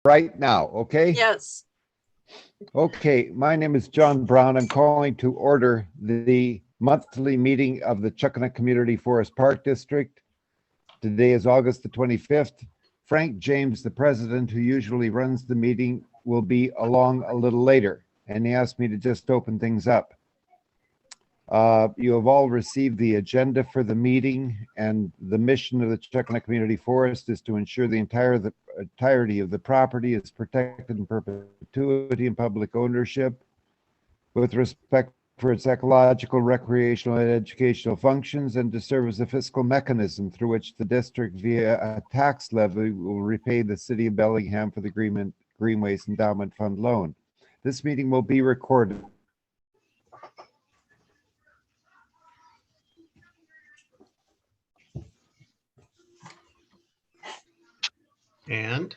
right now, okay? Yes. Okay, my name is John Brown. I'm calling to order the monthly meeting of the Chuckanut Community Forest Park District. Today is August the 25th. Frank James, the president who usually runs the meeting, will be along a little later, and he asked me to just open things up. You have all received the agenda for the meeting, and the mission of the Chuckanut Community Forest is to ensure the entirety of the property is protected in perpetuity and public ownership with respect for its ecological, recreational, and educational functions, and to serve as a fiscal mechanism through which the district, via a tax levy, will repay the city of Bellingham for the Greenways Endowment Fund loan. This meeting will be recorded. And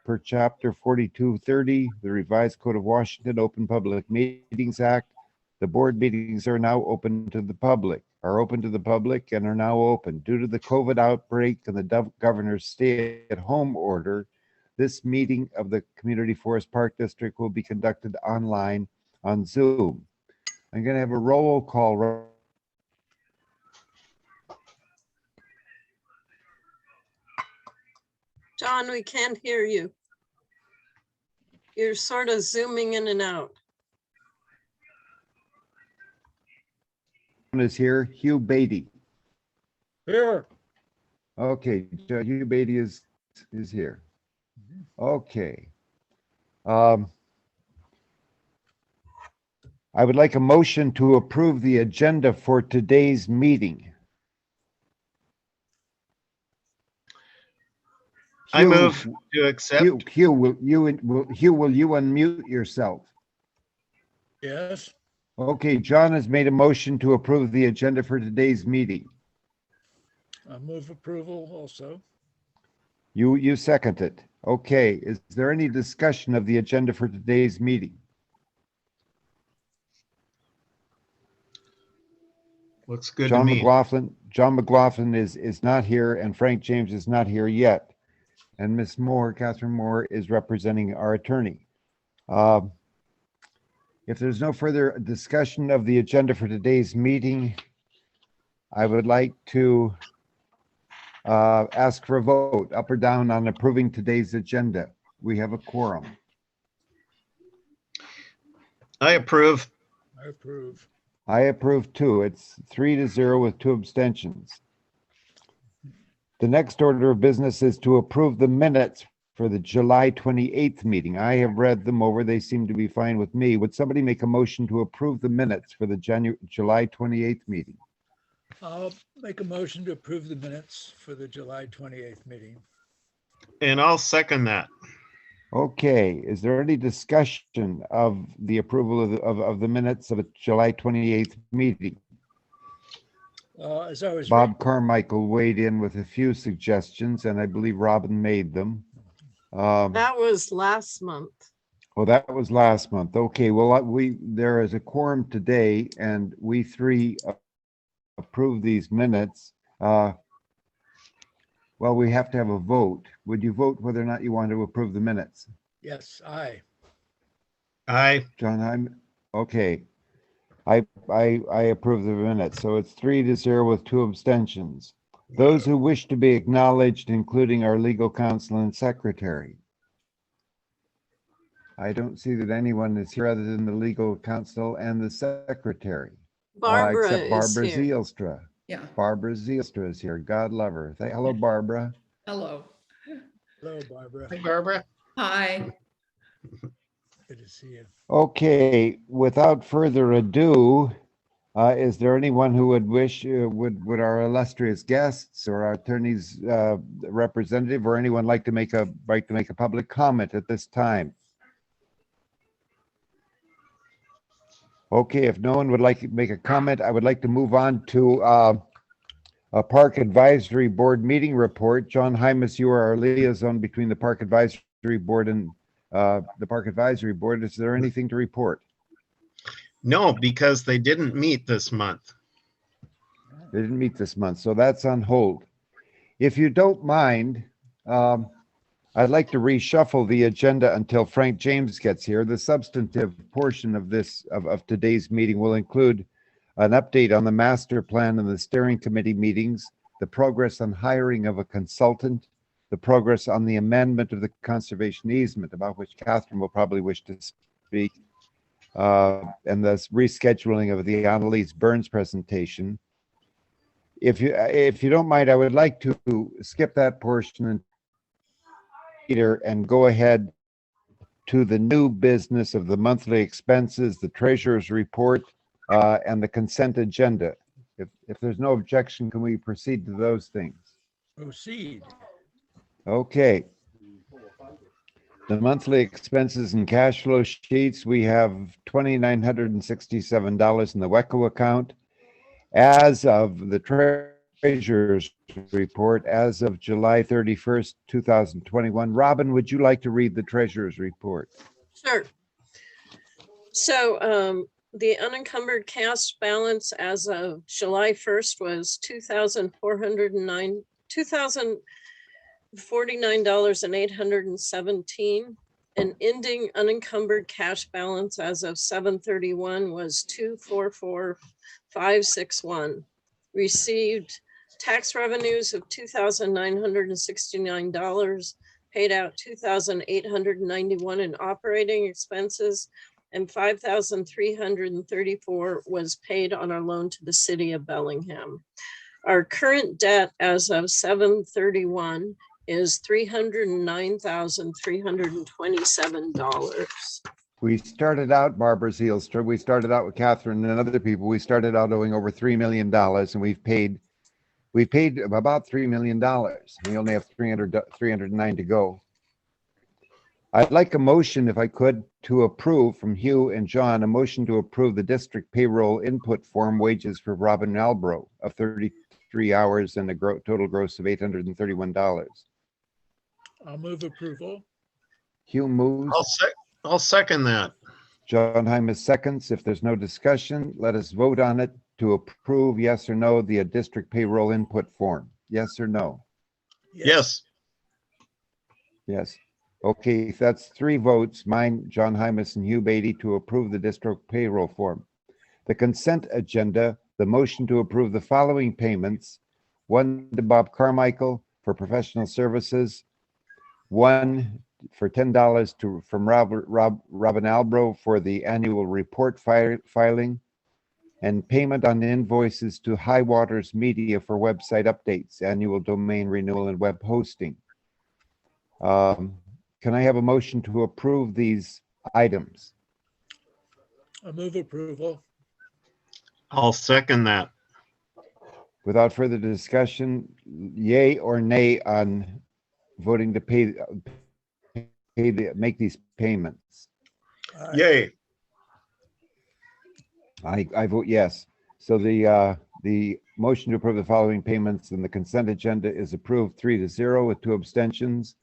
Per Chapter 4230, the Revised Code of Washington Open Public Meetings Act, the board meetings are now open to the public, and are now open. Due to the COVID outbreak and the governor's stay-at-home order, this meeting of the Community Forest Park District will be conducted online on Zoom. I'm going to have a roll call. John, we can't hear you. You're sort of zooming in and out. Is here. Hugh Beatty. Here. Okay, Hugh Beatty is here. Okay. I would like a motion to approve the agenda for today's meeting. I move to accept. Hugh, will you unmute yourself? Yes. Okay, John has made a motion to approve the agenda for today's meeting. I move approval also. You second it. Okay, is there any discussion of the agenda for today's meeting? Looks good to John me. McLaughlin is not here, and Frank James is not here yet. And Ms. Moore, Catherine Moore, is representing our attorney. If there's no further discussion of the agenda for today's meeting, I would like to ask for a vote, up or down, on approving today's agenda. We have a quorum. I approve. I approve. I approve too. It's 3-0 with 2 abstentions. The next order of business is to approve the minutes for the July 28th meeting. I have read them over. They seem to be fine with me. Would somebody make a motion to approve the minutes for the July 28th meeting? I'll make a motion to approve the minutes for the July 28th meeting. And I'll second that. Okay, is there any discussion of the approval of the minutes of the July 28th meeting? As I was Bob Carmichael weighed in with a few suggestions, and I believe Robin made them. That was last month. Oh, that was last month. Okay, well, there is a quorum today, and we 3 approve these minutes. Well, we have to have a vote. Would you vote whether or not you want to approve the minutes? Yes, aye. Aye. John, okay. I approve the minutes. So it's 3-0 with 2 abstentions. Those who wish to be acknowledged, including our legal counsel and secretary. I don't see that anyone is here other than the legal counsel and the secretary. Barbara Except Barbara is here. Zielstra. Yeah. Barbara Zielstra is here. God love her. Hello, Barbara. Hello. Hello, Barbara. Hey, Barbara. Hi. Good to see you. Okay, without further ado, is there anyone who would wish, would our illustrious guests or our attorney's representative or anyone like to make a public comment at this time? Okay, if no one would like to make a comment, I would like to move on to a Park Advisory Board meeting report. John Hymas, you are our liaison between the Park Advisory Board and the Park Advisory Board. Is there anything to report? No, because they didn't meet this month. They didn't meet this month, so that's on hold. If you don't mind, I'd like to reshuffle the agenda until Frank James gets here. The substantive portion of of today's meeting will include an update on the master plan and the steering committee meetings, the progress on hiring of a consultant, the progress on the amendment of the conservation easement, about which Catherine will probably wish to speak, and the rescheduling of the Annalise Burns presentation. If you don't mind, I would like to skip that portion and Peter and go ahead to the new business of the monthly expenses, the treasurer's report, and the consent agenda. If there's no objection, can we proceed to those things? Proceed. Okay. The monthly expenses and cash flow sheets, we have $2,967 in the WECO account. As of the treasurer's report, as of July 31st, 2021. Robin, would you like to read the treasurer's report? Sure. So the unencumbered cash balance as of July 1st was $2,049.817. An ending unencumbered cash balance as of 7/31 was $244,561. Received tax revenues of $2,969, paid out $2,891 in operating expenses, and $5,334 was paid on our loan to the city of Bellingham. Our current debt as of 7/31 is $309,327. We started out, Barbara Zielstra, we started out with Catherine and other people, we started out owing over $3 million, and we've paid about $3 million. We only have 309 to go. I'd like a motion, if I could, to approve from Hugh and John, a motion to approve the district payroll input form wages for Robin Albro of 33 hours and a total gross of $831. I'll move approval. Hugh moves. I'll second that. John Hymas seconds. If there's no discussion, let us vote on it to approve, yes or no, the district payroll input form. Yes or no? Yes. Yes. Okay, if that's 3 votes, mine, John Hymas, and Hugh Beatty, to approve the district payroll form. The consent agenda, the motion to approve the following payments: 1 to Bob Carmichael for professional services, 1 for $10 from Robin Albro for the annual report filing, and payment on invoices to High Waters Media for website updates, annual domain renewal, and web hosting. Can I have a motion to approve these items? I'll move approval. I'll second that. Without further discussion, yay or nay on voting to make these payments? Yay. I vote yes. So the motion to approve the following payments in the consent agenda is approved 3-0 with 2 abstentions.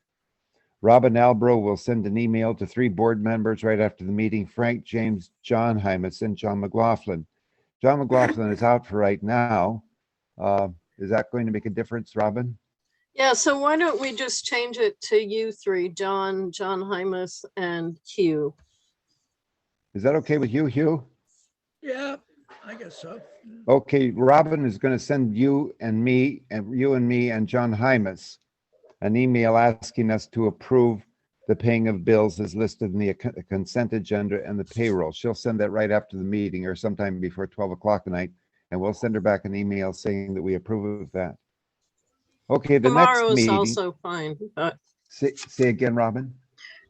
Robin Albro will send an email to 3 board members right after the meeting: Frank James, John Hymas, and John McLaughlin. John McLaughlin is out for right now. Is that going to make a difference, Robin? Yeah, so why don't we just change it to you 3, John Hymas, and Hugh? Is that okay with you, Hugh? Yeah, I guess so. Okay, Robin is going to send you and me and John Hymas an email asking us to approve the paying of bills as listed in the consent agenda and the payroll. She'll send that right after the meeting or sometime before 12 o'clock tonight, and we'll send her back an email saying that we approve of that. Okay, the Tomorrow next is meeting. also fine, but Say again, Robin.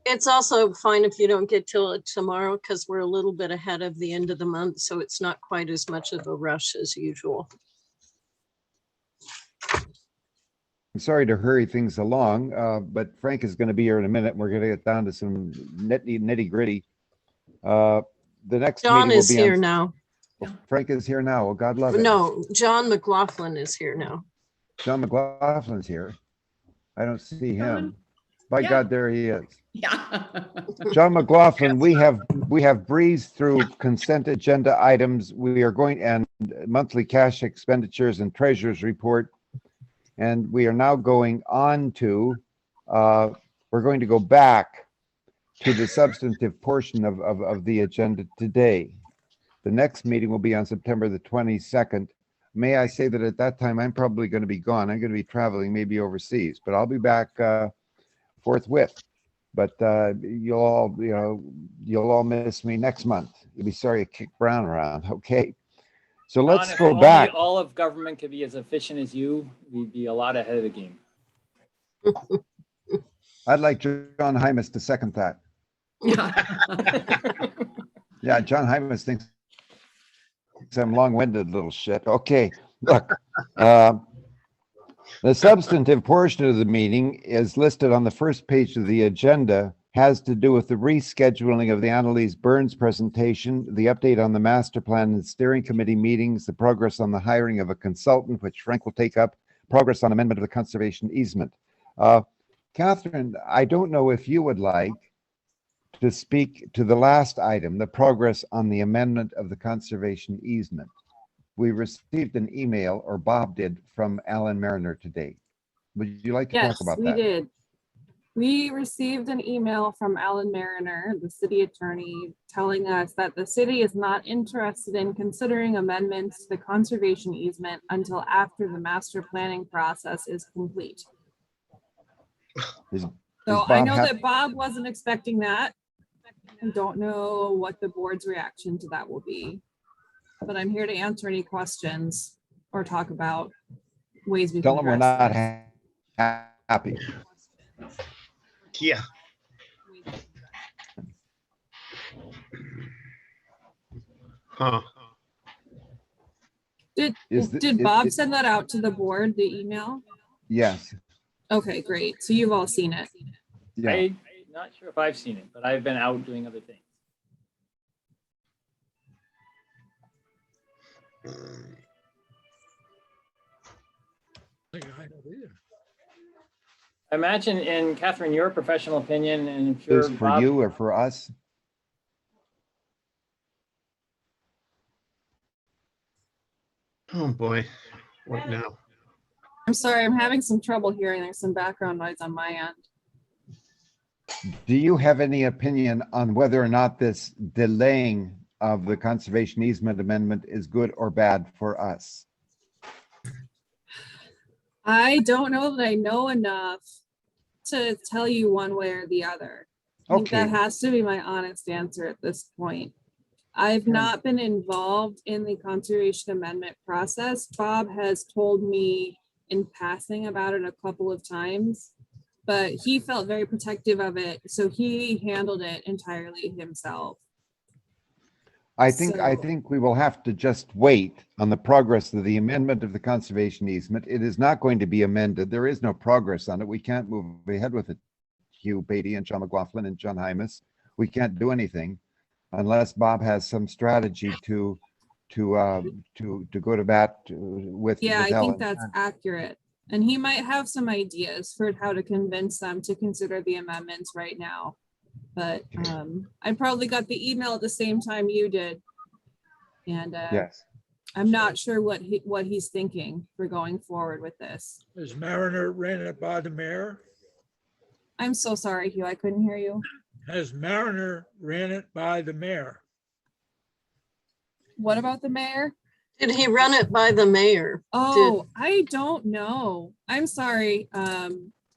it's also fine if you don't get till it tomorrow, because we're a little bit ahead of the end of the month, so it's not quite as much of a rush as usual. I'm sorry to hurry things along, but Frank is going to be here in a minute. And we're going to get down to some nitty gritty. The next John meeting will is be here on- now. Oh, Frank is here now. Oh, God love it. No, John McLaughlin is here now. John McLaughlin's here. I don't see him. By Yeah. God, there he is. Yeah. John McLaughlin, we have We have breezed through consent agenda items. We are going and monthly cash expenditures and treasurer's report. And we are now going on to, we're going to go back to the substantive portion of the agenda today. The next meeting will be on September the 22nd. May I say that at that time, I'm probably going to be gone. I'm going to be traveling, maybe overseas, but I'll be back forthwith. But you'll all miss me next month. You'll be sorry to kick Brown around. Okay. So let's John, if go only back. all of government could be as efficient as you, we'd be a lot ahead of the game. I'd like John Hymas to second that. Yeah, John Hymas thinks I'm long-winded little shit. Okay, look. The substantive portion of the meeting is listed on the first page of the agenda, has to do with the rescheduling of the Annalise Burns presentation, the update on the master plan and steering committee meetings, the progress on the hiring of a consultant, which Frank will take up, progress on amendment of the conservation easement. Catherine, I don't know if you would like to speak to the last item, the progress on the amendment of the conservation easement. We received an email, or Bob did, from Alan Mariner today. Would you like to Yes, talk about we that? did. We received an email from Alan Mariner, the city attorney, telling us that the city is not interested in considering amendments to the conservation easement until after the master planning process is complete. Is So I Bob know hap- that Bob wasn't expecting that. I don't know what the board's reaction to that will be. But I'm here to answer any questions or talk about ways we can Tell him we're address not this. happy. Yeah. Huh. Did Bob send that out to the board, the email? Yes, Okay, great. So you've all seen it. yeah. I'm not sure if I've seen it, but I've been out doing other things. I don't either. I imagine, in Catherine, your professional opinion, and I'm sure Is for Bob, you or for us? Oh, boy. What now? I'm sorry, I'm having some trouble hearing. There's some background noise on my end. Do you have any opinion on whether or not this delaying of the conservation easement amendment is good or bad for us? I don't know that I know enough to tell you one way or the other. I think that Okay, has to be my honest answer at this point. I've not been involved in the conservation amendment process. Bob has told me in passing about it a couple of times, but he felt very protective of it, so he handled it entirely himself. I think we will have to just wait on the progress of the amendment of the conservation easement. It is not going to be amended. There is no progress on it. We can't move ahead with it. Hugh Beatty and John McLaughlin and John Hymas. We can't do anything unless Bob has some strategy to go to bat with. Yeah, with I Ellen. think that's accurate. And he might have some ideas for how to convince them to consider the amendments right now. But I probably got the email at the same time you did. And Yes. I'm not sure what he's thinking for going forward with this. Is Mariner ran it by the mayor? I'm so sorry, Hugh, I couldn't hear you. Has Mariner ran it by the mayor? What about the mayor? Did he run it by the mayor? Oh, I don't know. I'm sorry.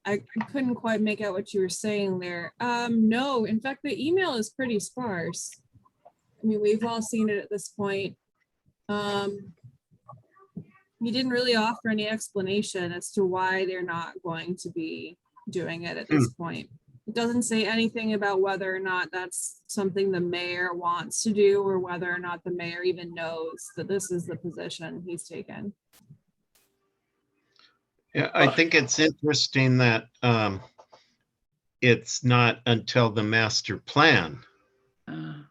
I couldn't quite make out what you were saying there. No, in fact, the email is pretty sparse. I mean, we've all seen it at this point. He didn't really offer any explanation as to why they're not going to be doing it at this point. It doesn't say anything about whether or not that's something the mayor wants to do or whether or not the mayor even knows that this is the position he's taken. Yeah, I think it's interesting that it's not until the master plan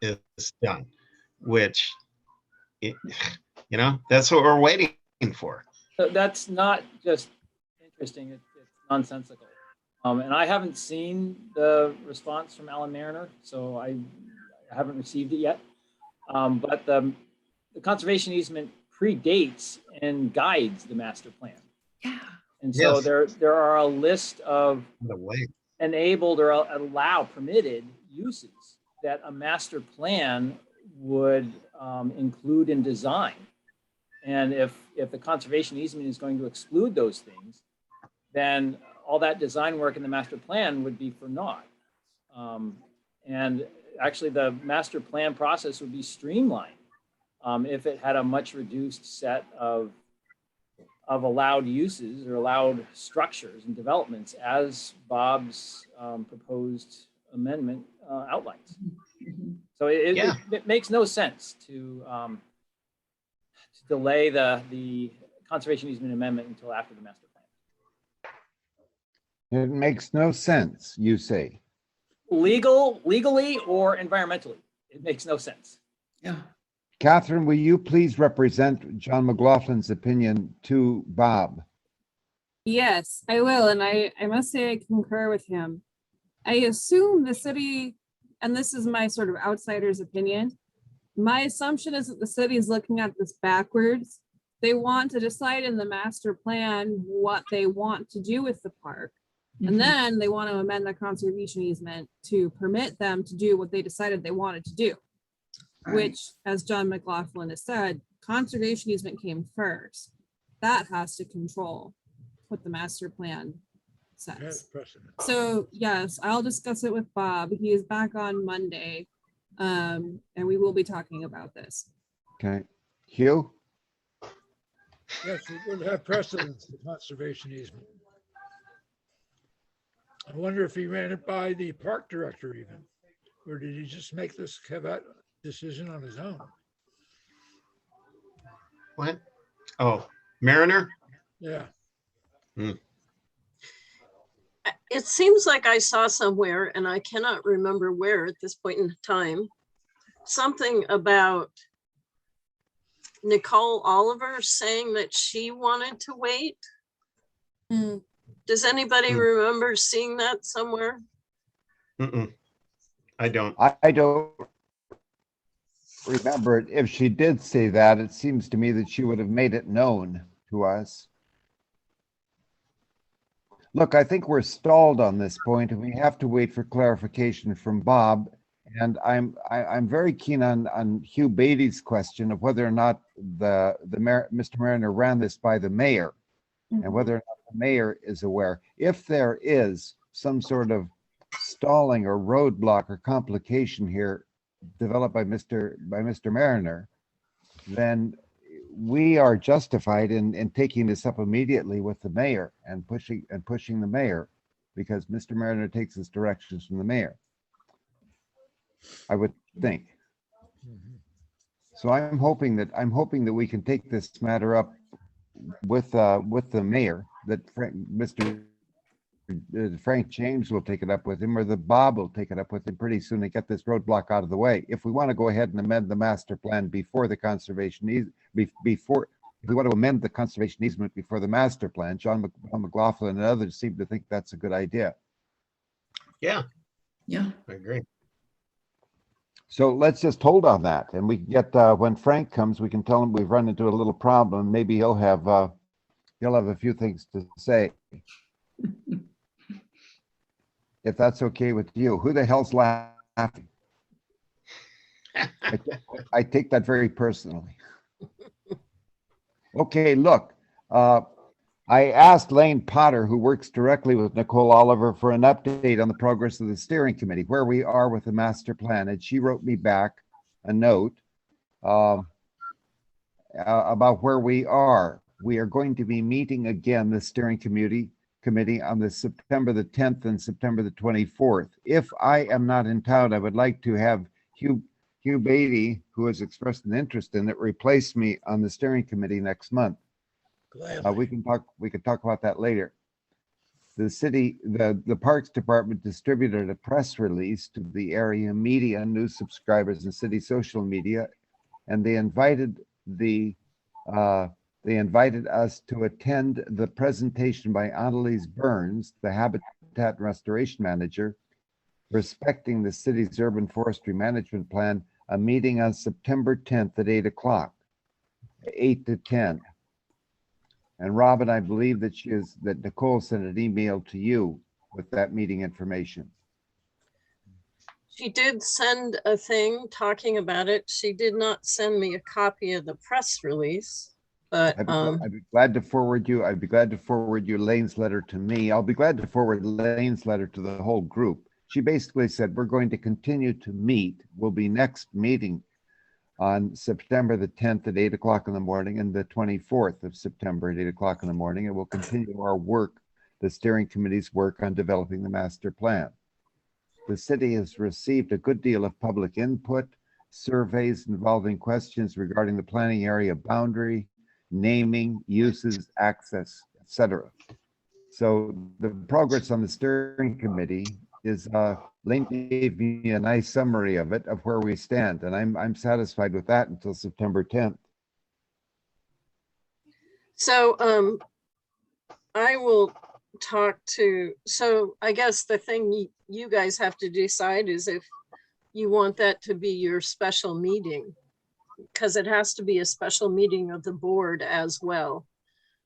is done, which, that's what we're waiting for. so that's not just interesting, it's nonsensical. And I haven't seen the response from Alan Mariner, so I haven't received it yet. But the conservation easement predates and guides the master plan. Yeah. And so Yes. there are a list of The way. enabled or allow permitted uses that a master plan would include in design. And if the conservation easement is going to exclude those things, then all that design work in the master plan would be for naught. And actually the master plan process would be streamlined if it had a much reduced set of allowed uses or allowed structures and developments as Bob's proposed amendment outlines. Mhm. So it, Yeah. it makes no sense to delay the conservation easement amendment until after the master plan. It makes no sense, you say. Legally or environmentally, it makes no sense. Yeah. Catherine, will you please represent John McLaughlin's opinion to Bob? Yes, I will. And I must say I concur with him. I assume the city, and this is my sort of outsider's opinion, my assumption is that the city is looking at this backwards. They want to decide in the master plan what they want to do with the park. Mhm. And then they want to amend the conservation easement to permit them to do what they decided they wanted to do. Right. Which, as John McLaughlin has said, conservation easement came first. That has to control what the master plan Has says. precedent. So yes, I'll discuss it with Bob. He is back on Monday. And we will be talking about this. Okay. Hugh? Yes, it would have precedence, the conservation easement. I wonder if he ran it by the park director even, or did he just make this have that decision on his own? What? Oh, Mariner? Yeah, It seems like I saw somewhere, and I cannot remember where at this point in time, something about Nicole Oliver saying that she wanted to wait. Mm. Does anybody Hmm. remember seeing that somewhere? Mm-mm. I don't. I don't remember it. If she did say that, it seems to me that she would have made it known to us. Look, I think we're stalled on this point, and we have to wait for clarification from Bob. And I'm very keen on Hugh Beatty's question of whether or not Mr. Mariner ran this by the mayor, and whether or not the mayor is aware. If there is some sort of stalling or roadblock or complication here developed by Mr. Mariner, then we are justified in taking this up immediately with the mayor and pushing the mayor, because Mr. Mariner takes his directions from the mayor, I would think. Mhm. So I'm hoping that we can take this matter up with the mayor, that Frank James will take it up with him, or the Bob will take it up with him pretty soon and get this roadblock out of the way. If we want to go ahead and amend the master plan before the conservation if we want to amend the conservation easement before the master plan, John McLaughlin and others seem to think that's a good idea. Yeah, Yeah. I agree. So let's just hold on that, and we can get when Frank comes, we can tell him we've run into a little problem. Maybe he'll have a few things to say. If that's okay with you. Who the hell's laughing? I take that very personally. Okay, look, I asked Lane Potter, who works directly with Nicole Oliver, for an update on the progress of the steering committee, where we are with the master plan. And she wrote me back a note about where we are. We are going to be meeting again, the steering committee on the September the 10th and September the 24th. If I am not in town, I would like to have Hugh Beatty, who has expressed an interest in it, replace me on the steering committee next month. Gladly. We can talk about that later. The Parks Department distributed a press release to the area media, news subscribers, and city social media, and they invited us to attend the presentation by Annalise Burns, the Habitat Restoration Manager, respecting the city's urban forestry management plan, a meeting on September 10th at 8 o'clock, 8 to 10. And Robin, I believe that that Nicole sent an email to you with that meeting information. She did send a thing talking about it. She did not send me a copy of the press release, but I'd be glad to forward you. I'd be glad to forward you Lane's letter to me. I'll be glad to forward Lane's letter to the whole group. She basically said, we're going to continue to meet. We'll be next meeting on September the 10th at 8 o'clock in the morning and the 24th of September at 8 o'clock in the morning. And we'll continue our work, the steering committee's work on developing the master plan. The city has received a good deal of public input, surveys involving questions regarding the planning area boundary, naming, uses, access, etc. So the progress on the steering committee is, Lane gave me a nice summary of it, of where we stand, and I'm satisfied with that until September 10th. so I will talk to, so I guess the thing you guys have to decide is if you want that to be your special meeting, because it has to be a special meeting of the board as well.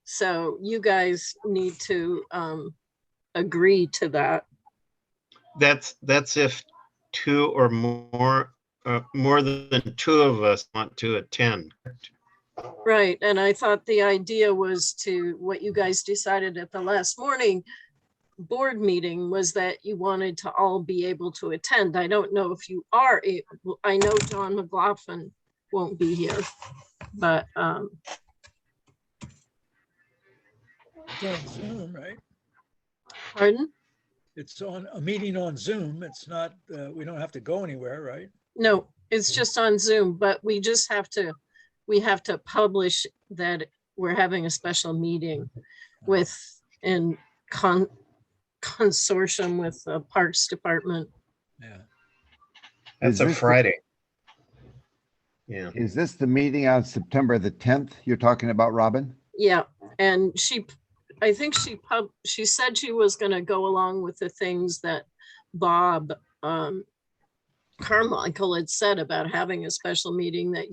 So you guys need to agree to that. That's if two or more than two of us want to attend. Right, and I thought the idea was to, what you guys decided at the last morning board meeting was that you wanted to all be able to attend. I don't know if you are able, I know John McLaughlin won't be here, but It's on Zoom, right? pardon? It's on a meeting on Zoom. It's not, we don't have to go anywhere, right? No, it's just on Zoom, but we just have to, we have to publish that we're having a special meeting with, in consortium with the Parks Department. Yeah. That's Is a this the- Friday. Yeah. Is this the meeting on September the 10th you're talking about, Robin? Yeah, and I think she said she was gonna go along with the things that Bob Carmichael had said about having a special meeting, that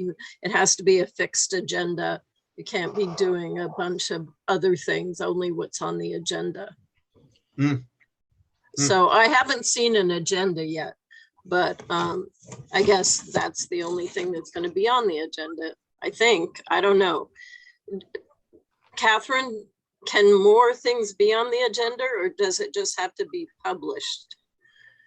it has to be a fixed agenda. You can't be doing a bunch of other things, only what's on the agenda. So I haven't seen an agenda yet, but I guess that's the only thing that's going to be on the agenda, I think. I don't know. Catherine, can more things be on the agenda, or does it just have to be published?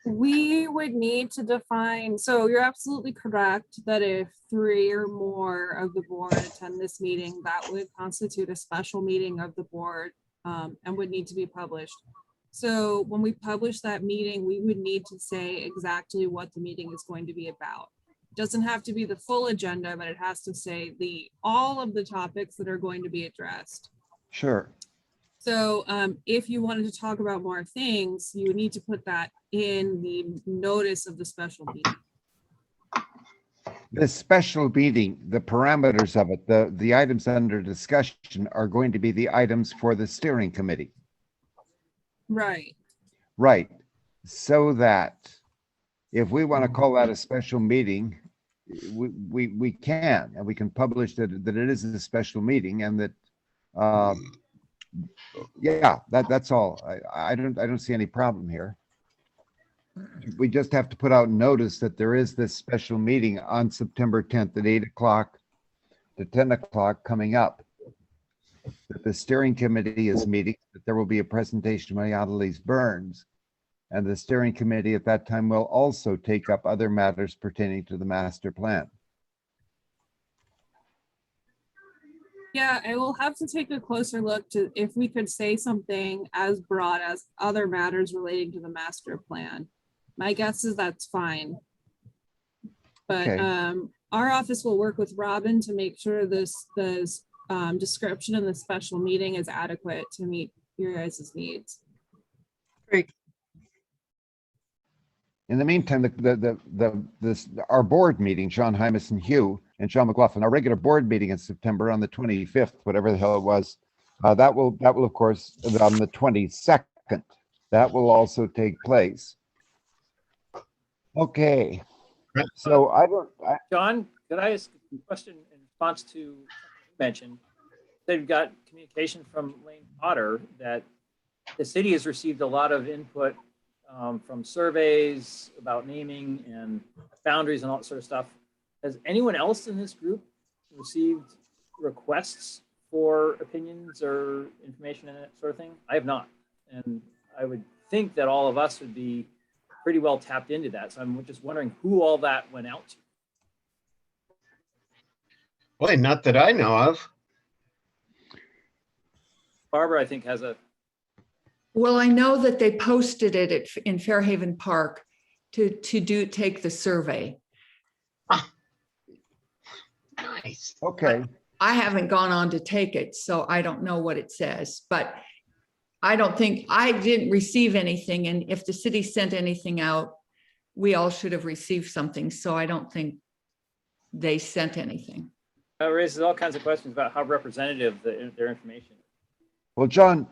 We would need to define, so you're absolutely correct that if 3 or more of the board attend this meeting, that would constitute a special meeting of the board and would need to be published. So when we publish that meeting, we would need to say exactly what the meeting is going to be about. It doesn't have to be the full agenda, but it has to say all of the topics that are going to be addressed. Sure. So if you wanted to talk about more things, you would need to put that in the notice of the special meeting. This special meeting, the parameters of it, the items under discussion are going to be the items for the steering committee. Right. Right. So that if we want to call that a special meeting, we can, and we can publish that it is a special meeting, and that yeah, that's all. I don't see any problem here. We just have to put out notice that there is this special meeting on September 10th at 8 o'clock to 10 o'clock coming up. That the steering committee is meeting, that there will be a presentation by Annalise Burns. And the steering committee at that time will also take up other matters pertaining to the master plan. Yeah, I will have to take a closer look to if we could say something as broad as other matters relating to the master plan. My guess is that's fine. But Okay. Our office will work with Robin to make sure this description in the special meeting is adequate to meet your guys' needs. Great. In the meantime, our board meeting, Sean Hymas and Hugh and Sean McLaughlin, our regular board meeting in September on the 25th, whatever the hell it was, that will of course on the 22nd, that will also take place. Okay, Right. so John, could I ask a question in response to something you mentioned? They've got communication from Lane Potter that the city has received a lot of input from surveys about naming and boundaries and all that sort of stuff. Has anyone else in this group received requests for opinions or information and that sort of thing? I have not. And I would think that all of us would be pretty well tapped into that. So I'm just wondering who all that went out to. Boy, not that I know of. Barbara, I think, has a, Well, I know that they posted it in Fairhaven Park to take the survey. Nice. okay, I haven't gone on to take it, so I don't know what it says, but I don't think, I didn't receive anything. And if the city sent anything out, we all should have received something. So I don't think they sent anything. raises all kinds of questions about how representative their information is. well, John,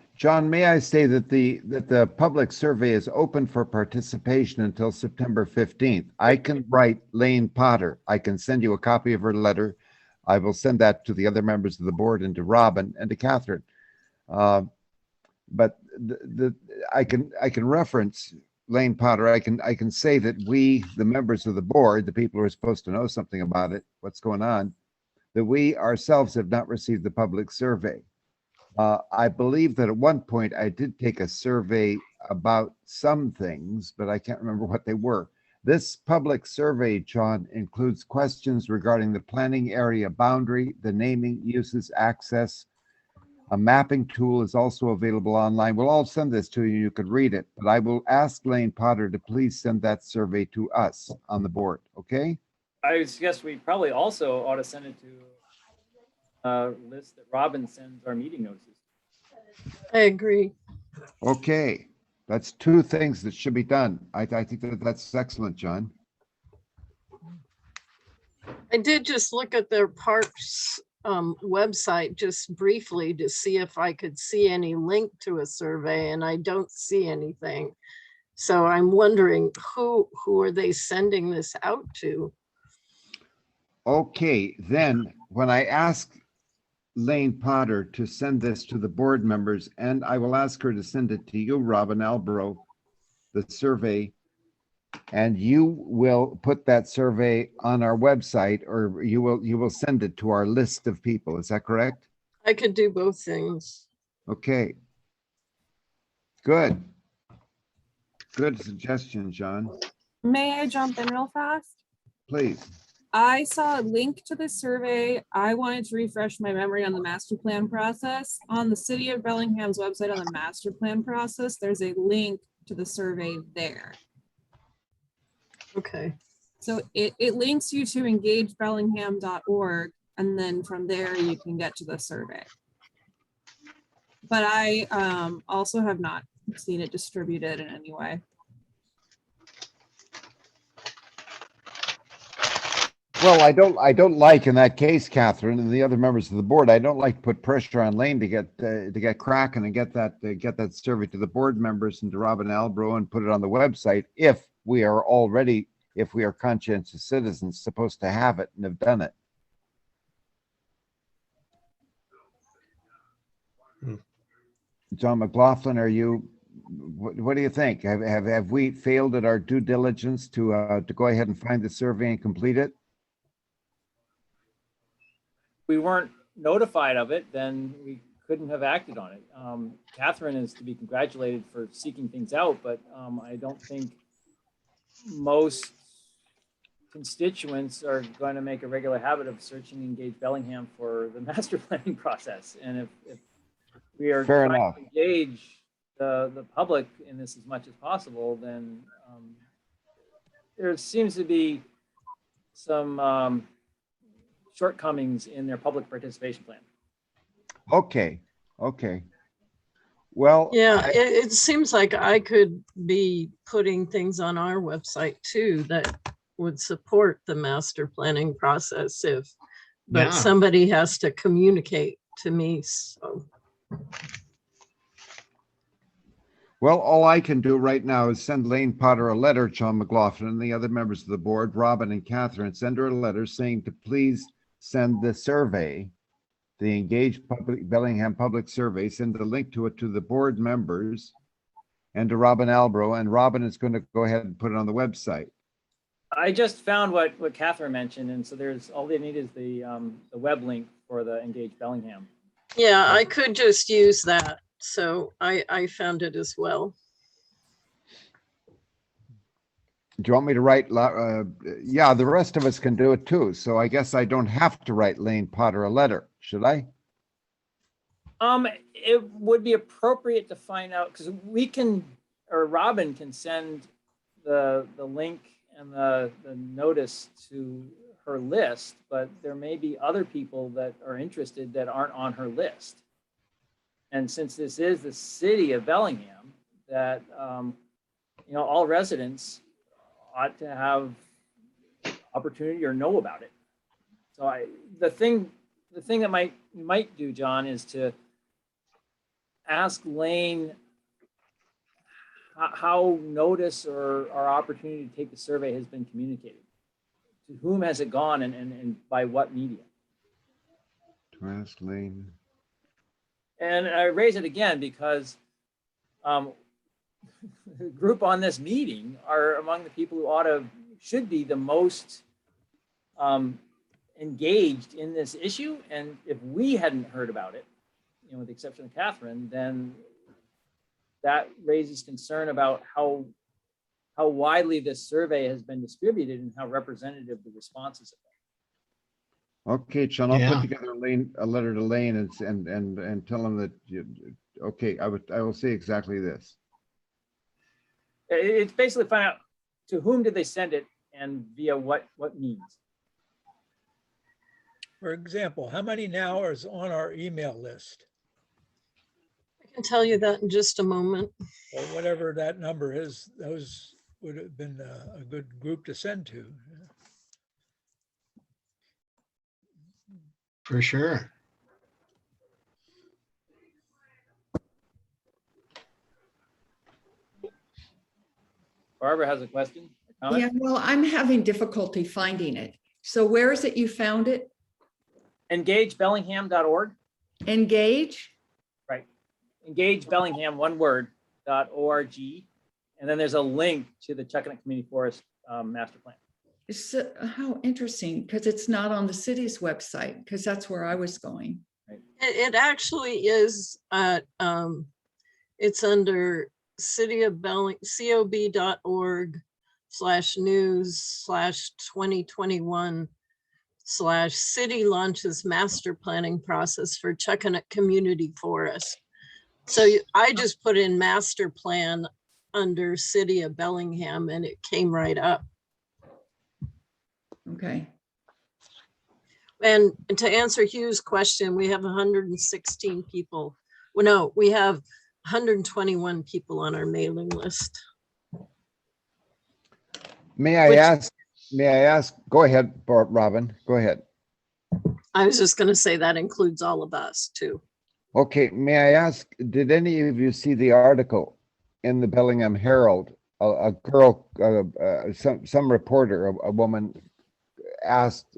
may I say that the public survey is open for participation until September 15th. I can write Lane Potter. I can send you a copy of her letter. I will send that to the other members of the board and to Robin and to Catherine. But I can reference Lane Potter. I can say that we, the members of the board, the people who are supposed to know something about it, what's going on, that we ourselves have not received the public survey. I believe that at one point I did take a survey about some things, but I can't remember what they were. This public survey, John, includes questions regarding the planning area boundary, the naming, uses, access. A mapping tool is also available online. We'll all send this to you. You could read it, but I will ask Lane Potter to please send that survey to us on the board, okay? I would suggest we probably also ought to send it to a list that Robin sends our meeting notices. I agree. Okay, that's two things that should be done. I think that's excellent, John. I did just look at their parks website just briefly to see if I could see any link to a survey, and I don't see anything. So I'm wondering who are they sending this out to? Okay, then when I ask Lane Potter to send this to the board members, and I will ask her to send it to you, Robin Albro, the survey, and you will put that survey on our website, or you will send it to our list of people. Is that correct? I could do both things. Okay. Good. Good suggestion, John. May I jump in real fast? Please. I saw a link to the survey. I wanted to refresh my memory on the master plan process. On the City of Bellingham's website on the master plan process, there's a link to the survey there. Okay. So it links you to engagebellingham.org, and then from there you can get to the survey. But I also have not seen it distributed in any way. Well, I don't like in that case, Catherine, and the other members of the board, I don't like to put pressure on Lane to get cracking and get that survey to the board members and to Robin Albro and put it on the website if we are conscientious citizens supposed to have it and have done it. John McLaughlin, what do you think? Have we failed at our due diligence to go ahead and find the survey and complete it? We weren't notified of it, then we couldn't have acted on it. Catherine is to be congratulated for seeking things out, but I don't think most constituents are going to make a regular habit of searching Engage Bellingham for the master planning process. And if we are Fair trying enough. to engage the public in this as much as possible, then there seems to be some shortcomings in their public participation plan. Okay. Well, Yeah, it seems like I could be putting things on our website too that would support the master planning process but Yeah. somebody has to communicate to me. So Well, all I can do right now is send Lane Potter a letter, John McLaughlin, and the other members of the board, Robin and Catherine, send her a letter saying to please send the survey, the Engaged Public Bellingham Public Survey, send a link to it to the board members and to Robin Albro, and Robin is going to go ahead and put it on the website. I just found what Catherine mentioned, and so there's, all they need is the web link for the Engage Bellingham. Yeah, I could just use that. So I found it as well. Do you want me to write? Yeah, the rest of us can do it too. So I guess I don't have to write Lane Potter a letter, should I? It would be appropriate to find out, because we can, or Robin can send the link and the notice to her list, but there may be other people that are interested that aren't on her list. And since this is the city of Bellingham, that all residents ought to have opportunity or know about it. So the thing that you might do, John, is to ask Lane how notice or our opportunity to take the survey has been communicated. To whom has it gone, and by what media? To ask Lane. And I raise it again because the group on this meeting are among the people who should be the most engaged in this issue. And if we hadn't heard about it, with the exception of Catherine, then that raises concern about how widely this survey has been distributed and how representative the responses have been. Okay, John, I'll Yeah. put together a letter to Lane and tell him that, okay, I will say exactly this. It's basically find out to whom did they send it and via what means. For example, how many now is on our email list, I can tell you that in just a moment. or whatever that number is? Those would have been a good group to send to. For sure. Barbara has a question, a comment? Yeah, well, I'm having difficulty finding it. So where is it you found it? EngageBellingham.org. Engage? Right. EngageBellingham, one word, .org. And then there's a link to the Chuckanut Community Forest Master Plan. How interesting, because it's not on the city's website, because that's where I was going. It actually is at, it's under cob.org/news/2021/city launches master planning process for Chuckanut Community Forest. So I just put in master plan under City of Bellingham and it came right up. Okay. And to answer Hugh's question, we have 116 people. Well, no, we have 121 people on our mailing list. May I ask, go ahead, Robin, go ahead. I was just going to say that includes all of us too. Okay, may I ask, did any of you see the article in the Bellingham Herald? A girl, some reporter, a woman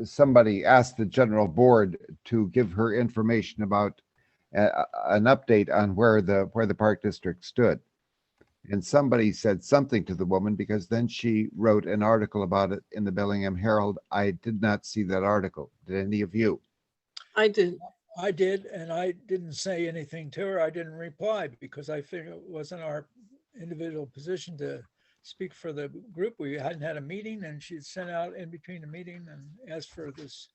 somebody asked the general board to give her information about an update on where the park district stood. And somebody said something to the woman, because then she wrote an article about it in the Bellingham Herald. I did not see that article. Did any of you? I did. I did, and I didn't say anything to her. I didn't reply because I figured it wasn't our individual position to speak for the group. We hadn't had a meeting, and she'd sent out in between the meeting and asked for this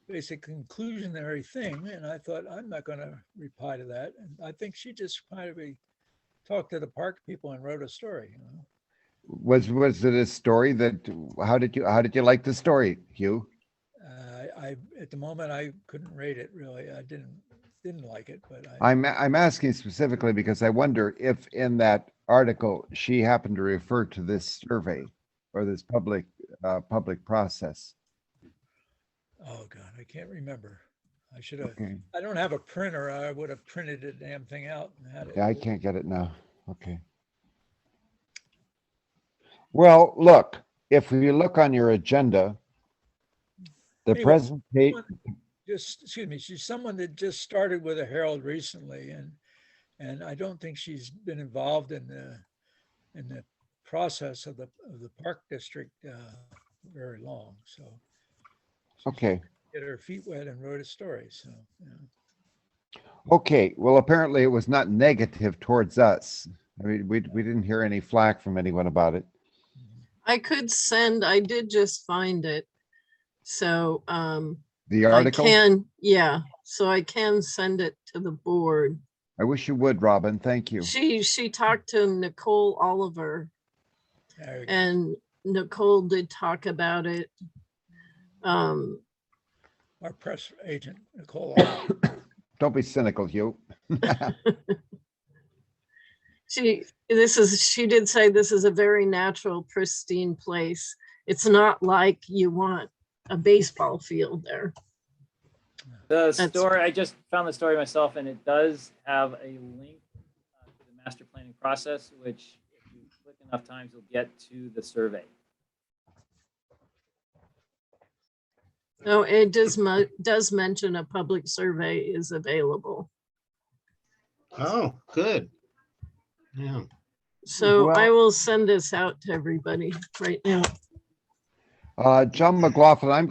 basic conclusionary thing. And I thought, I'm not going to reply to that. And I think she just probably talked to the park people and wrote a story. Was it a story that? How did you like the story, Hugh? I at the moment I couldn't rate it really. I didn't like it, but I'm asking specifically because I wonder if in that article she happened to refer to this survey or this public process. Oh God, I can't remember. I should have. Okay. I don't have a printer. I would have printed the damn thing out and had it. Yeah, I can't get it now. Okay. Well, look, if you look on your agenda, the Anyway, presentation, Just, excuse me, she's someone that just started with a Herald recently, and I don't think she's been involved in the process of the park district very long, so. she okay. Get her feet wet and wrote a story, so, yeah. Okay, well, apparently it was not negative towards us. I mean, we didn't hear any flack from anyone about it. I could send, I did just find it. So, The I article, can, yeah, so I can send it to the board. I wish you would, Robin, thank you. She talked to Nicole Oliver, There you go. and Nicole did talk about it. Our press agent, Nicole. Don't be cynical, Hugh. She did say this is a very natural, pristine place. It's not like you want a baseball field there. The That's- story, I just found the story myself, and it does have a link to the master planning process, which if you click enough times, you'll get to the survey. No, it does mention a public survey is available. Oh, good. Yeah. So I Well- will send this out to everybody right now. John McLaughlin, I'm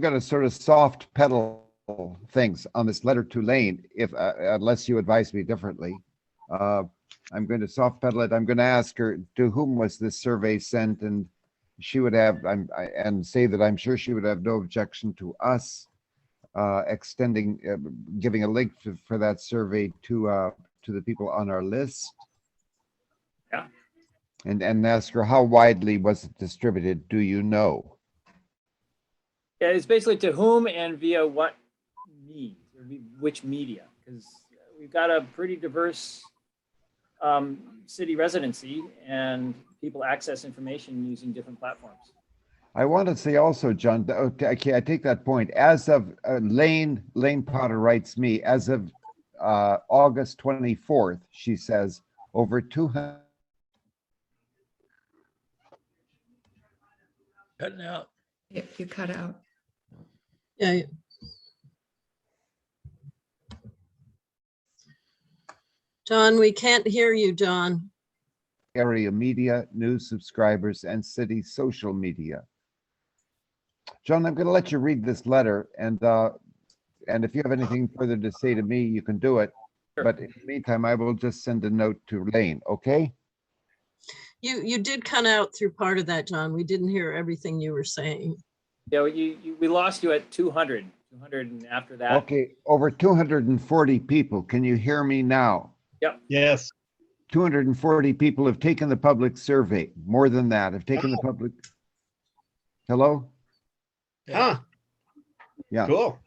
gonna sort of soft pedal things on this letter to Lane, if unless you advise me differently. I'm going to soft pedal it. I'm going to ask her, to whom was this survey sent, and she would have, and say that I'm sure she would have no objection to us extending, giving a link for that survey to the people on our list. Yeah. And ask her, how widely was it distributed? Do you know? Yeah, it's basically to whom and via what means, or which media, because we've got a pretty diverse city residency, and people access information using different platforms. I want to say also, John, okay, I take that point. As of Lane Potter writes me, as of August 24th, she says, over 200. Cutting out. If you cut out. Yeah. John, we can't hear you, John. Area media, news subscribers, and city social media. John, I'm going to let you read this letter, and if you have anything further to say to me, you can do it. Sure. But in the meantime, I will just send a note to Lane, okay? You did cut out through part of that, John. We didn't hear everything you were saying. Yeah, we lost you at 200, and after that. Okay, over 240 people. Can you hear me now? Yes. 240 people have taken the public survey. More than that have taken the public. Hello? Huh. Yeah. Cool.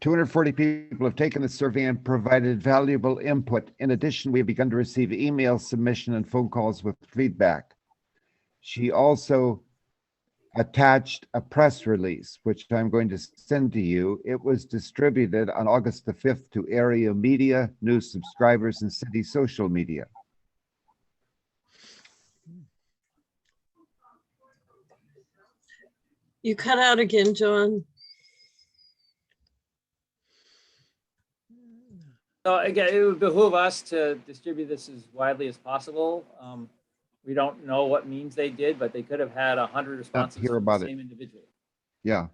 240 people have taken the survey and provided valuable input. In addition, we have begun to receive email submission and phone calls with feedback. She also attached a press release, which I'm going to send to you. It was distributed on August the 5th to area media, news subscribers, and city social media. You cut out again, John. So again, it would behoove us to distribute this as widely as possible. We don't know what means they did, but they could have had 100 responses hear from the about it. same individual. Yeah.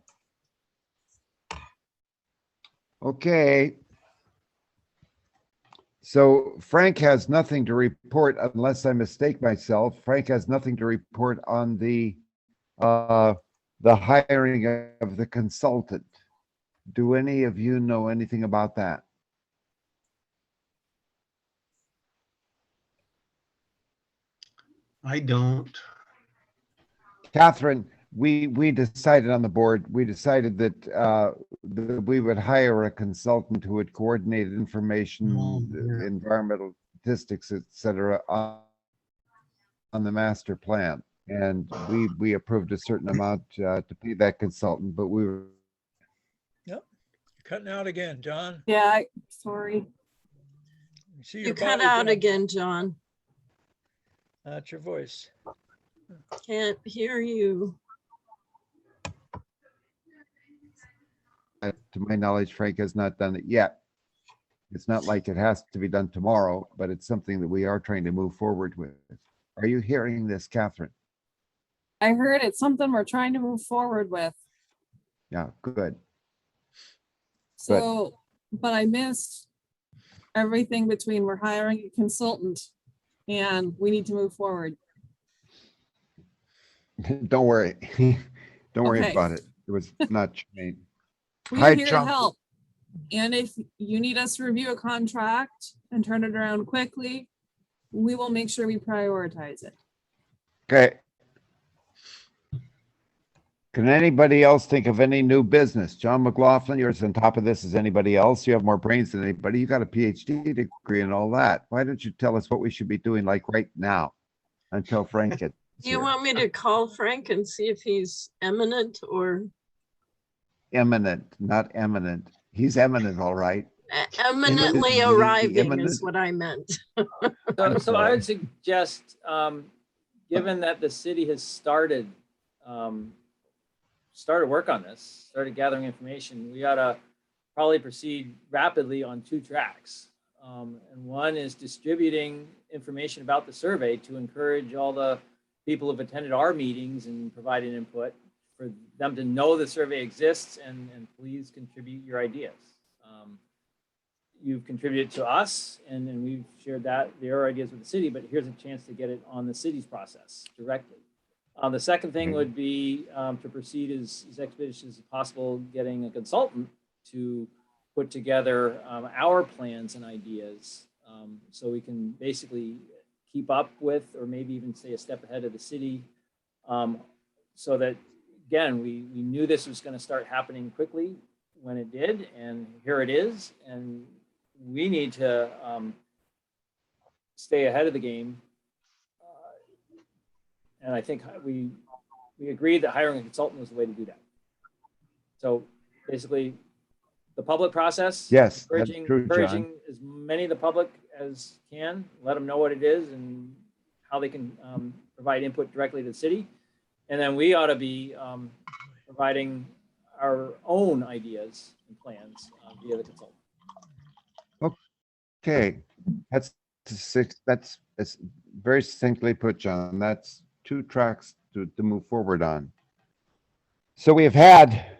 Okay. So Frank has nothing to report unless I mistake myself. Frank has nothing to report on the hiring of the consultant. Do any of you know anything about that? I don't. Catherine, we decided on the board, we decided that that we would hire a consultant who would coordinate information, Oh, yeah. environmental statistics, et cetera, on the master plan. And we approved a certain amount to pay that consultant, but we were, Yep. Cutting out again, John. Yeah, sorry. See You your cut body, out John. again, John. Not your voice. Can't hear you. To my knowledge, Frank has not done it yet. It's not like it has to be done tomorrow, but it's something that we are trying to move forward with. Are you hearing this, Catherine? I heard it's something we're trying to move forward with. Yeah, good. So, but I missed everything between we're hiring a consultant and we need to move forward. Don't worry. Don't worry Okay. about it. It was not made. We're Hi, here to John. help. And if you need us to review a contract and turn it around quickly, we will make sure we prioritize it. Okay. Can anybody else think of any new business? John McLaughlin, you're on top of this as anybody else. You have more brains than anybody. You got a PhD degree and all that. Why don't you tell us what we should be doing like right now until Frank gets Do you here? want me to call Frank and see if he's eminent or Eminent, not eminent. He's eminent, all right. eminently Is he arriving imminent? is what I meant. So I sorry. would suggest, given that the city has started work on this, started gathering information, we ought to probably proceed rapidly on two tracks. And one is distributing information about the survey to encourage all the people who've attended our meetings and provided input for them to know the survey exists and please contribute your ideas. You've contributed to us and we've shared your ideas with the city, but here's a chance to get it on the city's process directly. The second thing would be to proceed as expeditiously as possible, getting a consultant to put together our plans and ideas so we can basically keep up with or maybe even stay a step ahead of the city so that, again, we knew this was going to start happening quickly when it did, and here it is. And we need to stay ahead of the game. And I think we agreed that hiring a consultant was the way to do that. So basically, the public process. Yes, that's true, John. Encouraging as many of the public as can, let them know what it is and how they can provide input directly to the city. And then we ought to be providing our own ideas and plans via the consultant. Okay, that's it's very succinctly put, John. That's two tracks to move forward on. So we have had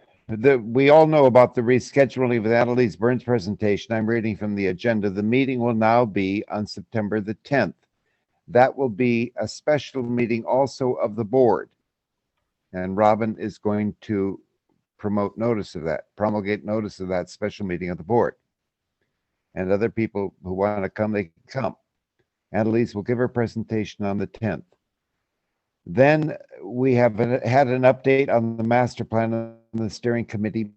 we all know about the rescheduling of Annalise Burns' presentation. I'm reading from the agenda. The meeting will now be on September the 10th. That will be a special meeting also of the board. And Robin is going to promulgate notice of that special meeting of the board. And other people who want to come, they can come. Annalise will give her presentation on the 10th. Then we have had an update on the master plan and the steering committee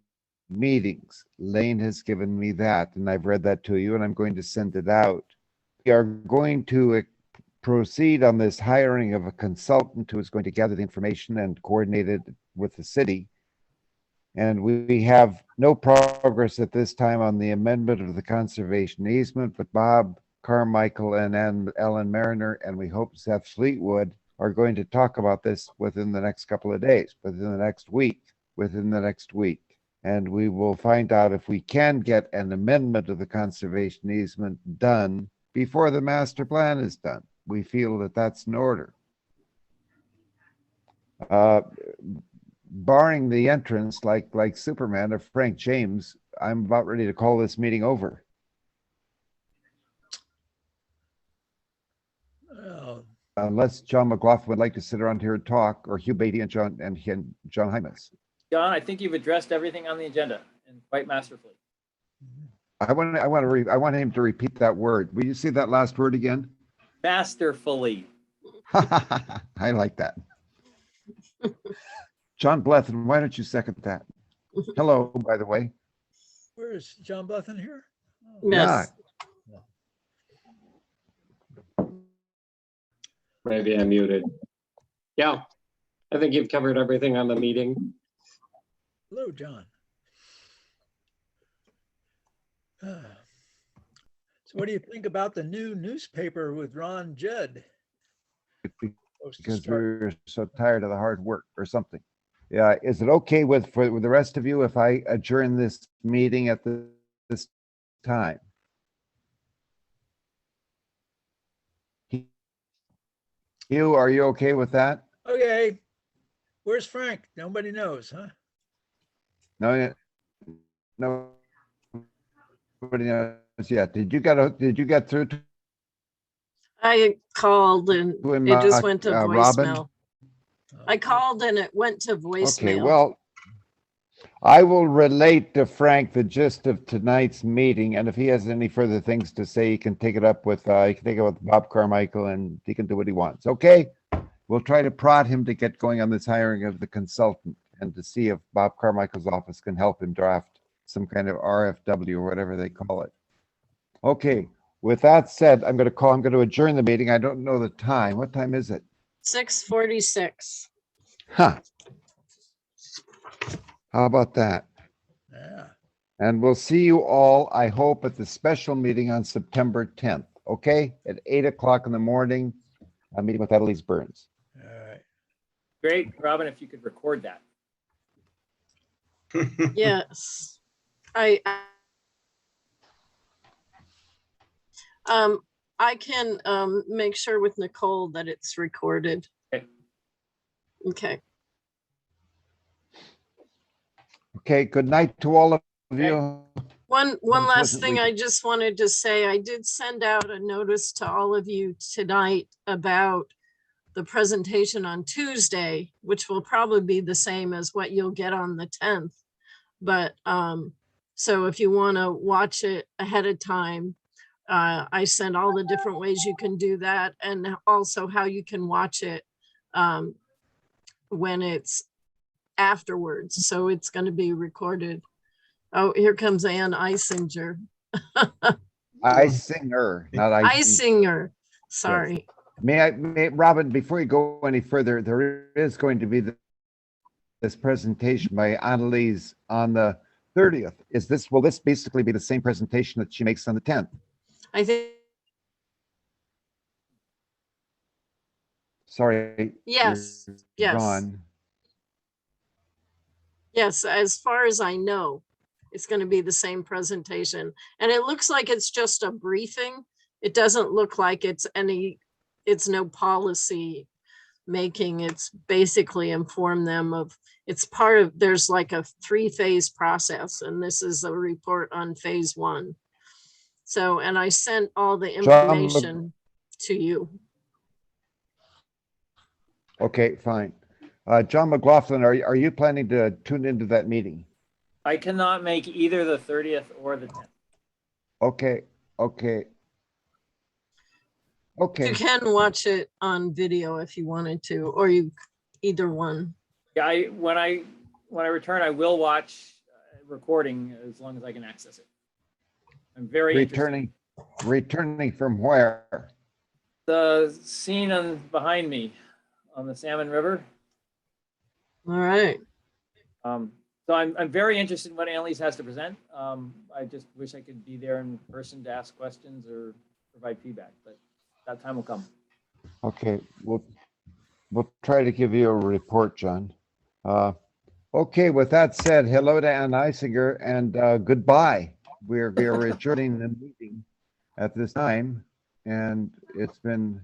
meetings. Lane has given me that, and I've read that to you, and I'm going to send it out. We are going to proceed on this hiring of a consultant who is going to gather the information and coordinate it with the city. And we have no progress at this time on the amendment of the conservation easement, but Bob Carmichael and Ellen Mariner, and we hope Seth Fleetwood, are going to talk about this within the next couple of days, within the next week. And we will find out if we can get an amendment of the conservation easement done before the master plan is done. We feel that that's in order. Barring the entrance like Superman or Frank James, I'm about ready to call this meeting over. Unless John McLaughlin would like to sit around here and talk, or Hugh Beatty and John Hymas. John, I think you've addressed everything on the agenda and quite masterfully. I want him to repeat that word. Will you say that last word again? Masterfully. I like that. John Blethen, why don't you second that? Hello, by the way. Where is John Blethen here? Yes. Maybe I'm muted. Yeah, I think you've covered everything on the meeting. Hello, John. So what do you think about the new newspaper with Ron Judd? Supposed to because start. we're so tired of the hard work or something. Yeah, is it okay with the rest of you if I adjourn this meeting at this time? You, are you okay with that? Okay, where's Frank? Nobody knows, huh? No, no, nobody knows yet. Did you get through to I called and him, it just went to Robin? voicemail. I called and it went to Okay, voicemail. well, I will relate to Frank the gist of tonight's meeting, and if he has any further things to say, he can take it up with, Bob Carmichael, and he can do what he wants, okay? We'll try to prod him to get going on this hiring of the consultant and to see if Bob Carmichael's office can help him draft some kind of RFW or whatever they call it. Okay, with that said, I'm going to adjourn the meeting. I don't know the time. What time is it? 6:46. Huh. How about that? Yeah. And we'll see you all, I hope, at the special meeting on September 10th, okay? At 8 o'clock in the morning, a meeting with Annalise Burns. All right. Great, Robin, if you could record that. Yes. I can make sure with Nicole that it's recorded. Okay. Okay. Okay, good night to all of you. One Pleasant last thing I weekend. just wanted to say, I did send out a notice to all of you tonight about the presentation on Tuesday, which will probably be the same as what you'll get on the 10th. But so if you want to watch it ahead of time, I sent all the different ways you can do that, and also how you can watch it when it's afterwards. So it's going to be recorded. Oh, here comes Ann Isinger. Isinger, not Isinger, sorry. May Robin, before you go any further, there is going to be this presentation by Annalise on the 30th. Will this basically be the same presentation that she makes on the 10th? I think, Sorry. yes, you're yes. Gone. Yes, as far as I know, it's going to be the same presentation. And it looks like it's just a briefing. It doesn't look like it's no policy making. It's basically inform them of, it's part of, there's like a 3-phase process, and this is a report on phase 1. So, and I sent all the information to you. Okay, fine. John McLaughlin, are you planning to tune into that meeting? I cannot make either the 30th or the 10th. Okay. You can watch it on video if you wanted to, or either one. Yeah, when I return, I will watch recording as long as I can access it. I'm very interested. Returning from where? The scene behind me on the Salmon River. All right. So I'm very interested in what Annalise has to present. I just wish I could be there in person to ask questions or provide feedback, but that time will come. Okay, we'll try to give you a report, John. Okay, with that said, hello to Ann Isinger and goodbye. We're adjourning the meeting at this time, and it's been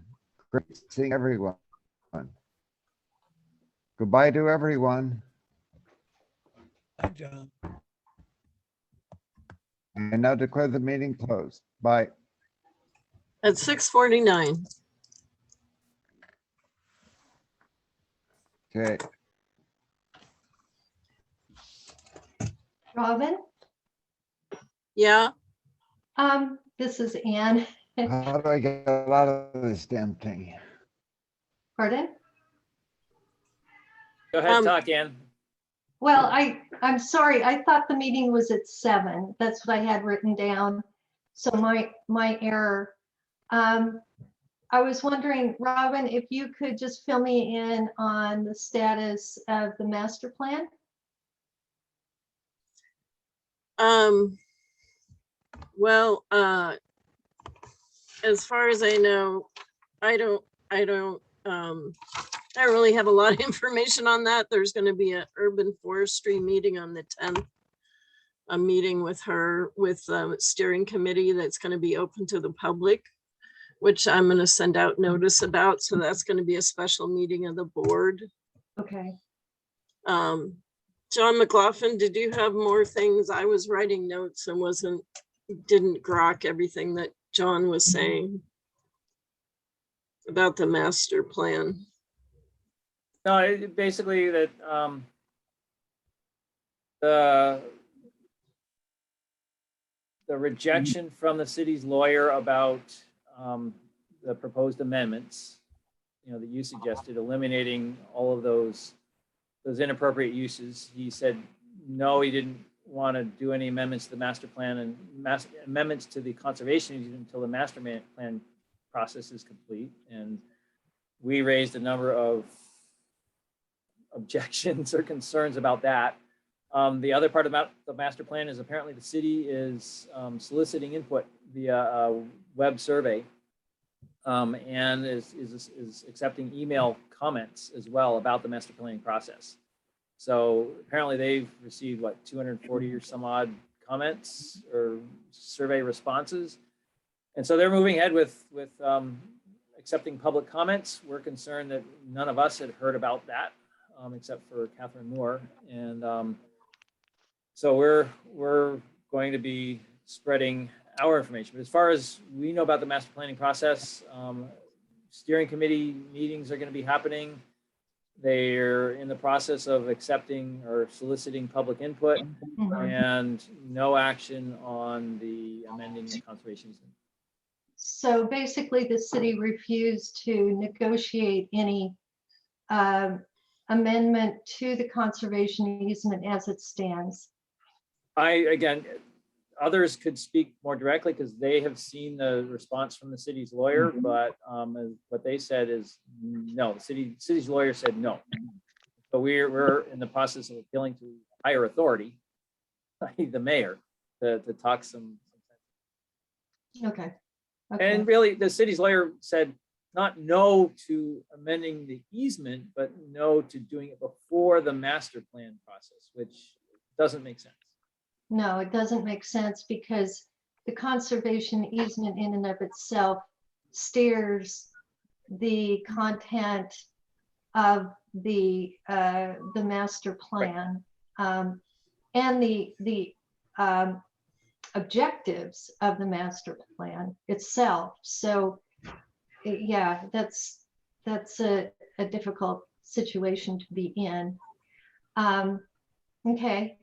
great seeing everyone. Goodbye to everyone. Hi, John. I now declare the meeting closed. Bye. At 6:49. Okay. Robin, Yeah. this is Anne. How do I get out of this damn thing? Pardon? Go ahead, talk, Ann. Well, I'm sorry. I thought the meeting was at 7. That's what I had written down. So my error. I was wondering, Robin, if you could just fill me in on the status of the master plan. Well, as far as I know, I don't I don't really have a lot of information on that. There's going to be an urban forestry meeting on the 10th. A meeting with her with steering committee that's going to be open to the public, which I'm going to send out notice about. So that's going to be a special meeting of the board. Okay. John McLaughlin, did you have more things? I was writing notes and didn't grok everything that John was saying about the master plan. No, basically that the rejection from the city's lawyer about the proposed amendments, that you suggested, eliminating all of those inappropriate uses. He said, no, he didn't want to do any amendments to the master plan and amendments to the conservation easement until the master plan process is complete. And we raised a number of objections or concerns about that. The other part about the master plan is apparently the city is soliciting input via a web survey and is accepting email comments as well about the master planning process. So apparently they've received 240 or some odd comments or survey responses. And so they're moving ahead with accepting public comments. We're concerned that none of us had heard about that except for Catherine Moore. And so we're going to be spreading our information. But as far as we know about the master planning process, steering committee meetings are going to be happening. They're in the process of accepting or soliciting public input and no action on the amending the conservation easement. So basically the city refused to negotiate any amendment to the conservation easement as it stands. Again, others could speak more directly because they have seen the response from the city's lawyer, but what they said is no. The city's lawyer said no. So we're in the process of appealing to higher authority, the mayor, to talk some. Okay. And really, the city's lawyer said not no to amending the easement, but no to doing it before the master plan process, which doesn't make sense. No, it doesn't make sense because the conservation easement in and of itself steers the content of the master plan and the objectives of the master plan itself. So yeah, that's a difficult situation to be in. Okay.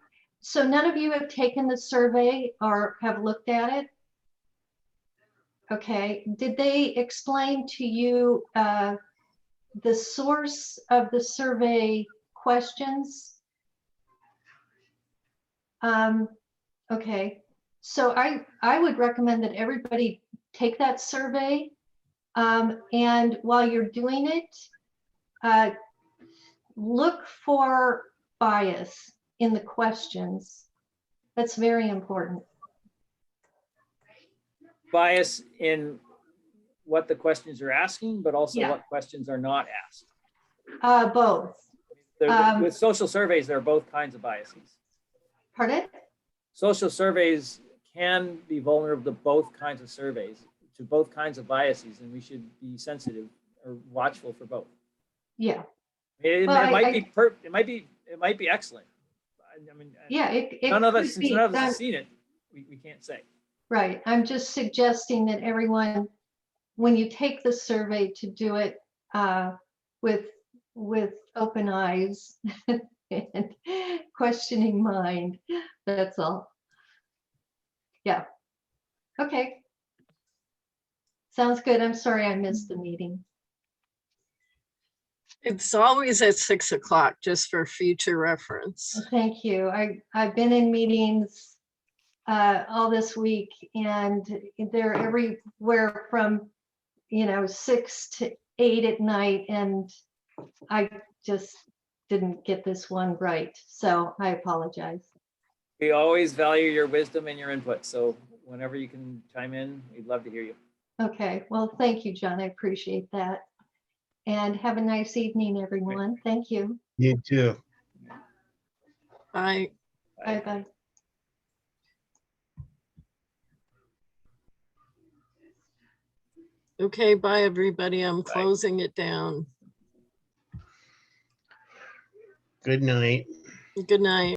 So none of you have taken the survey or have looked at it? Okay, did they explain to you the source of the survey questions? Okay, so I would recommend that everybody take that survey and while you're doing it, look for bias in the questions. That's very important. Bias in what the questions are asking, but also what questions are not asked. Both. With social surveys, there are both kinds of biases. Pardon? Social surveys can be vulnerable to both kinds of surveys, to both kinds of biases, and we should be sensitive or watchful for both. Yeah. It might be excellent. I mean, yeah, none of us have seen it. We can't say. Right. I'm just suggesting that everyone, when you take the survey, to do it with open eyes and questioning mind. That's all. Yeah. Okay. Sounds good. I'm sorry I missed the meeting. It's always at 6 o'clock, just for future reference. Thank you. I've been in meetings all this week, and they're everywhere from 6 to 8 at night, and I just didn't get this one right, so I apologize. We always value your wisdom and your input, so whenever you can chime in, we'd love to hear you. Okay, well, thank you, John. I appreciate that. And have a nice evening, everyone. Thank you. You too. I, Bye-bye. okay, bye, everybody. I'm closing it down. Good night. Good night.